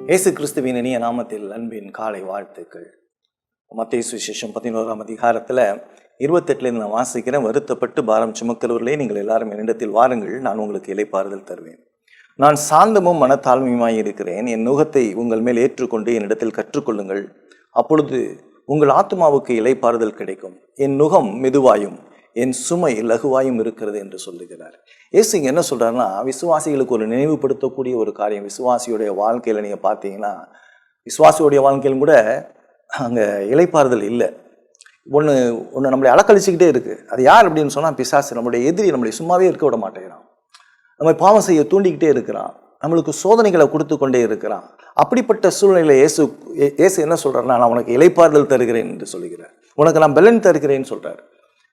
இயேசு கிறிஸ்துவின் இனிய நாமத்தில் அன்பின் காலை வாழ்த்துக்கள். மத்தேயு சுவிசேஷம் 11ஆம் அதிகாரத்தில் 28 நான் வாசிக்கிறேன். வருத்தப்பட்டு பாரம் சுமக்கிறவர்களே, நீங்கள் எல்லாரும் என்னிடத்தில் வாருங்கள், நான் உங்களுக்கு இளைப்பாறுதல் தருவேன். நான் சாந்தமும் மனத்தாழ்மையுமாய் இருக்கிறேன். என் நுகத்தை உங்கள் மேல் ஏற்றுக்கொண்டு என்னிடத்தில் கற்றுக்கொள்ளுங்கள், அப்பொழுது உங்கள் ஆத்மாவுக்கு இளைப்பாறுதல் கிடைக்கும். என் நுகம் மெதுவாயும் என் சுமை லகுவாயும் இருக்கிறது என்று சொல்லுகிறார். இயேசு இங்கே என்ன சொல்கிறாருன்னா, விசுவாசிகளுக்கு ஒரு நினைவுபடுத்தக்கூடிய ஒரு காரியம். விசுவாசியுடைய வாழ்க்கையில் நீங்கள் பார்த்தீங்கன்னா, விசுவாசியுடைய வாழ்க்கையிலும் கூட அங்கே இளைப்பாறுதல் இல்லை. ஒன்று நம்மளை அலக்கழிச்சிக்கிட்டே இருக்குது. அது யார் அப்படின்னு சொன்னால் பிசாசு. நம்மளுடைய எதிரி நம்மளை சும்மாவே இருக்க விட மாட்டேங்கிறான். நம்ம பாவம் செய்ய தூண்டிக்கிட்டே இருக்கிறான். நம்மளுக்கு சோதனைகளை கொடுத்து கொண்டே இருக்கிறான். அப்படிப்பட்ட சூழ்நிலையில் இயேசு என்ன சொல்கிறாருன்னா, நான் உனக்கு இளைப்பாறுதல் தருகிறேன் என்று சொல்லுகிறார். உனக்கு நான் பலன் தருகிறேன்னு சொல்கிறார்.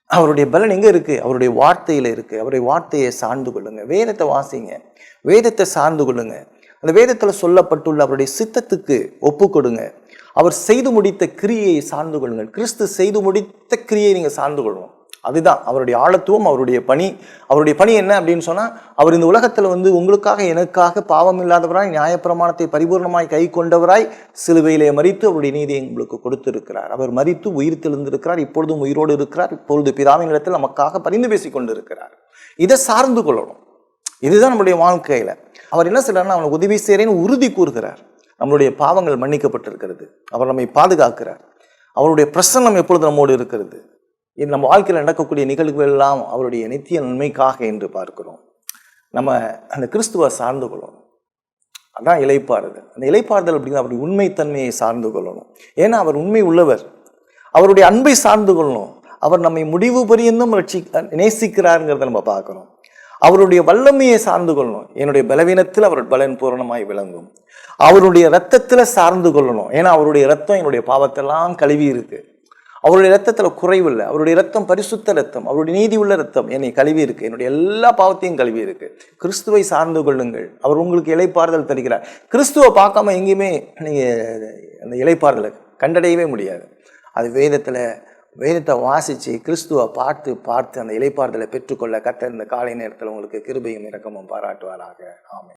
அவருடைய பலன் எங்கே இருக்குது? அவருடைய வார்த்தையில் இருக்குது. அவருடைய வார்த்தையை சார்ந்து கொள்ளுங்க. வேதத்தை வாசிங்க, வேதத்தை சார்ந்து கொள்ளுங்க. அந்த வேதத்தில் சொல்லப்பட்டுள்ள அவருடைய சித்தத்துக்கு ஒப்பு கொடுங்க. அவர் செய்து முடித்த கிரியையை சார்ந்து கொள்ளுங்கள். கிறிஸ்து செய்து முடித்த கிரியை நீங்கள் சார்ந்து கொள்ளணும். அதுதான் அவருடைய ஆழத்துவம், அவருடைய பணி. அவருடைய பணி என்ன அப்படின்னு சொன்னால், அவர் இந்த உலகத்தில் உங்களுக்காக எனக்காக பாவம் இல்லாதவராய், நியாயப்பிரமாணத்தை பரிபூர்ணமாய் கை கொண்டவராய் சிலுவையிலே மரித்து அவருடைய நீதியை உங்களுக்கு கொடுத்திருக்கிறார். அவர் மரித்து உயிர் தெழுந்திருக்கிறார். இப்பொழுதும் உயிரோடு இருக்கிறார். இப்பொழுது பிதாவின் இடத்தில் நமக்காக பரிந்து பேசி கொண்டிருக்கிறார். இதை சார்ந்து கொள்ளணும். இதுதான் நம்முடைய வாழ்க்கையில் அவர் என்ன செய்யறாருன்னா, அவனுக்கு உதவி செய்கிறேன்னு உறுதி கூறுகிறார். நம்மளுடைய பாவங்கள் மன்னிக்கப்பட்டிருக்கிறது. அவர் நம்மை பாதுகாக்கிறார். அவருடைய பிரசன்னம் எப்பொழுது நம்மோடு இருக்கிறது. இது நம்ம வாழ்க்கையில் நடக்கக்கூடிய நிகழ்வுகள் எல்லாம் அவருடைய நித்திய நன்மைக்காக என்று பார்க்கிறோம். நம்ம அந்த கிறிஸ்துவை சார்ந்து கொள்ளணும். அதான் இளைப்பாறுதல். அந்த இளைப்பாறுதல் அப்படிங்கிற அவருடைய உண்மைத்தன்மையை சார்ந்து கொள்ளணும். ஏன்னா அவர் உண்மை உள்ளவர். அவருடைய அன்பை சார்ந்து கொள்ளணும். அவர் நம்மை முடிவு பரியந்தும் நேசிக்கிறாருங்கிறத நம்ம பார்க்கணும். அவருடைய வல்லமையை சார்ந்து கொள்ளணும். என்னுடைய பலவீனத்தில் அவர் பலன் பூரணமாய் விளங்கும். அவருடைய இரத்தத்தில் சார்ந்து கொள்ளணும். ஏன்னா அவருடைய இரத்தம் என்னுடைய பாவத்தெல்லாம் கழுவி இருக்கு. அவருடைய இரத்தத்தில் குறைவில்லை. அவருடைய இரத்தம் பரிசுத்த இரத்தம். அவருடைய நீதி உள்ள இரத்தம் என்னை கழுவி இருக்கு. என்னுடைய எல்லா பாவத்தையும் கழுவி இருக்கு. கிறிஸ்துவை சார்ந்து கொள்ளுங்கள். அவர் உங்களுக்கு இளைப்பாறுதல் தருகிறார். கிறிஸ்துவை பார்க்காம எங்கேயுமே நீங்கள் அந்த இளைப்பாறுதலை கண்டடையவே முடியாது. அது வேதத்தை வாசித்து கிறிஸ்துவை பார்த்து அந்த இளைப்பாறுதலை பெற்றுக்கொள்ள கர்த்தர் இந்த காலை நேரத்தில் உங்களுக்கு கிருபையும் இரக்கமும் பாராட்டுவாராக. ஆமென்.